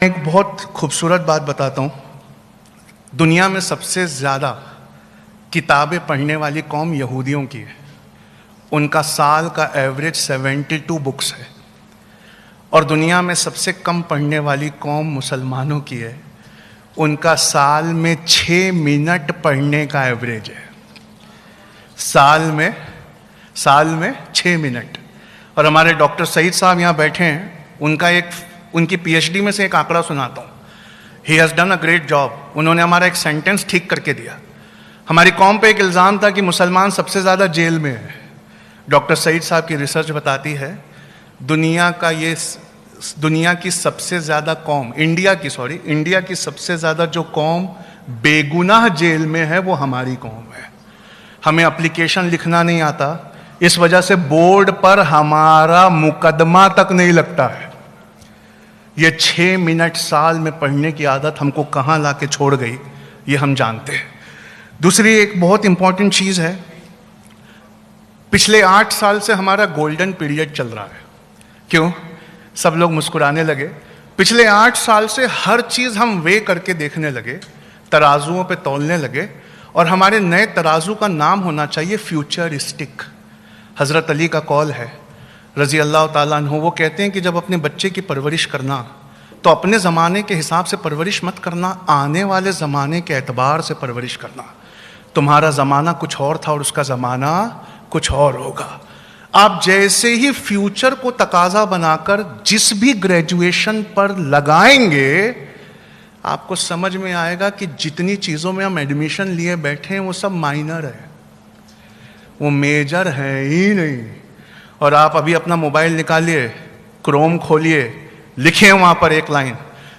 एक बहुत खूबसूरत बात बताता हूँ। दुनिया में सबसे ज़्यादा किताबें पढ़ने वाली कौम यहूदियों की है। उनका साल का एवरेज 72 बुक्स है। और दुनिया में सबसे कम पढ़ने वाली कौम मुसलमानों की है। उनका साल में 6 मिनट पढ़ने का एवरेज है। साल में 6 मिनट। और हमारे डॉक्टर सईद साहब यहाँ बैठे हैं। उनकी पीएचडी में से एक आंकड़ा सुनाता हूँ। He has done a great job. उन्होंने हमारा एक सेंटेंस ठीक करके दिया। हमारी कौम पे एक इल्ज़ाम था कि मुसलमान सबसे ज़्यादा जेल में है। डॉक्टर सईद साहब की रिसर्च बताती है दुनिया की सबसे ज़्यादा कौम, इंडिया की सबसे ज़्यादा जो कौम बेगुनाह जेल में है वो हमारी कौम है। हमें एप्लीकेशन लिखना नहीं आता, इस वजह से बोर्ड पर हमारा मुकदमा तक नहीं लगता है। ये 6 मिनट साल में पढ़ने की आदत हमको कहाँ ला के छोड़ गई, ये हम जानते हैं। दूसरी एक बहुत इंपॉर्टेंट चीज़ है, पिछले 8 साल से हमारा गोल्डन पीरियड चल रहा है। क्यों? सब लोग मुस्कुराने लगे। पिछले 8 साल से हर चीज़ हम वे करके देखने लगे, तराजुओं पे तौलने लगे। और हमारे नए तराजू का नाम होना चाहिए फ्यूचरिस्टिक। हज़रत अली का कौल है रज़ी अल्लाह ताला अन्हु, वो कहते हैं कि जब अपने बच्चे की परवरिश करना तो अपने ज़माने के हिसाब से परवरिश मत करना, आने वाले ज़माने के एतबार से परवरिश करना। तुम्हारा ज़माना कुछ और था और उसका ज़माना कुछ और होगा। आप जैसे ही फ्यूचर को तकाजा बनाकर जिस भी ग्रेजुएशन पर लगाएंगे, आपको समझ में आएगा कि जितनी चीज़ों में हम एडमिशन लिए बैठे हैं वो सब माइनर है, वो मेजर है ही नहीं। और आप अभी अपना मोबाइल निकालिए, क्रोम खोलिए, लिखिए वहाँ पर एक लाइन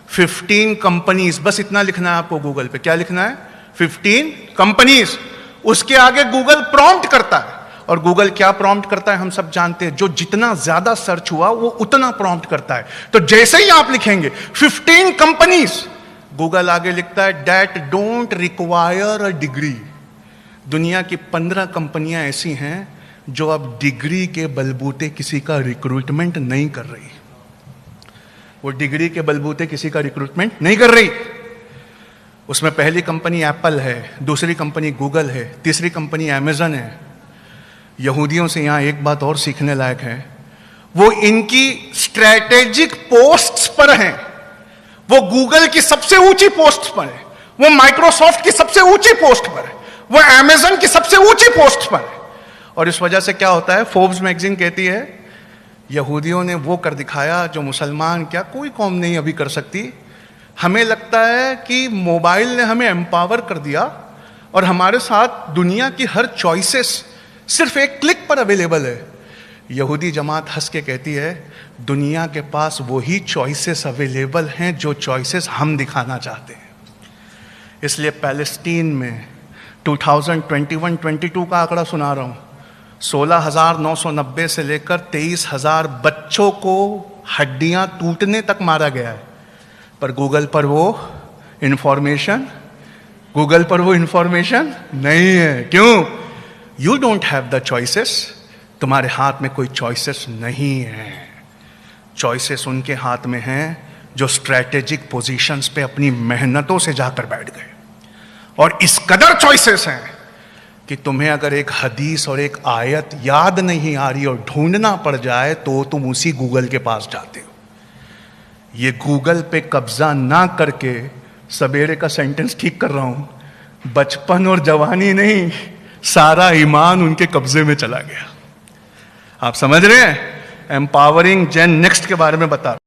15 कंपनीज, बस इतना लिखना है आपको गूगल पे। क्या लिखना है? 15 कंपनीज। उसके आगे गूगल प्रॉम्प्ट करता है। और गूगल क्या प्रॉम्प्ट करता है हम सब जानते हैं, जो जितना ज्यादा सर्च हुआ वो उतना प्रॉम्प्ट करता है। तो जैसे ही आप लिखेंगे 15 कंपनीज, गूगल आगे लिखता है that don't require a degree. दुनिया की 15 कंपनियां ऐसी हैं जो अब डिग्री के बलबूते किसी का रिक्रूटमेंट नहीं कर रही। वो डिग्री के बलबूते किसी का रिक्रूटमेंट नहीं कर रही। उसमें पहली कंपनी एप्पल है, दूसरी कंपनी गूगल है, तीसरी कंपनी अमेजन है। यहूदियों से यहां एक बात और सीखने लायक है, वो इनकी स्ट्रैटेजिक पोस्ट्स पर हैं। वो गूगल की सबसे ऊंची पोस्ट पर है, वो माइक्रोसॉफ्ट की सबसे ऊंची पोस्ट पर है, वो अमेजन की सबसे ऊंची पोस्ट पर है। और इस वजह से क्या होता है, फोर्ब्स मैगजीन कहती है यहूदियों ने वो कर दिखाया जो मुसलमान क्या कोई कौम नहीं अभी कर सकती। हमें लगता है कि मोबाइल ने हमें एम्पावर कर दिया और हमारे साथ दुनिया की हर चॉइसेस सिर्फ एक क्लिक पर अवेलेबल है। यहूदी जमात हंस के कहती है दुनिया के पास वही चॉइसेस अवेलेबल हैं जो चॉइसेस हम दिखाना चाहते हैं। इसलिए पैलेस्टीन में 2021-22 का आंकड़ा सुना रहा हूँ, 16,990 से लेकर 23,000 बच्चों को हड्डियां टूटने तक मारा गया है। पर गूगल पर वो इंफॉर्मेशन नहीं है। क्यों? You don't have the choices. तुम्हारे हाथ में कोई चॉइसेस नहीं है। चॉइसेस उनके हाथ में हैं जो स्ट्रैटेजिक पोजीशंस पे अपनी मेहनतों से जाकर बैठ गए। और इस कदर चॉइसेस हैं कि तुम्हें अगर एक हदीस और एक आयत याद नहीं आ रही और ढूंढना पड़ जाए तो तुम उसी गूगल के पास जाते हो। ये गूगल पे कब्जा ना करके, सवेरे का सेंटेंस ठीक कर रहा हूं, बचपन और जवानी नहीं, सारा ईमान उनके कब्जे में चला गया। आप समझ रहे हैं? एम्पावरिंग जेन नेक्स्ट के बारे में बता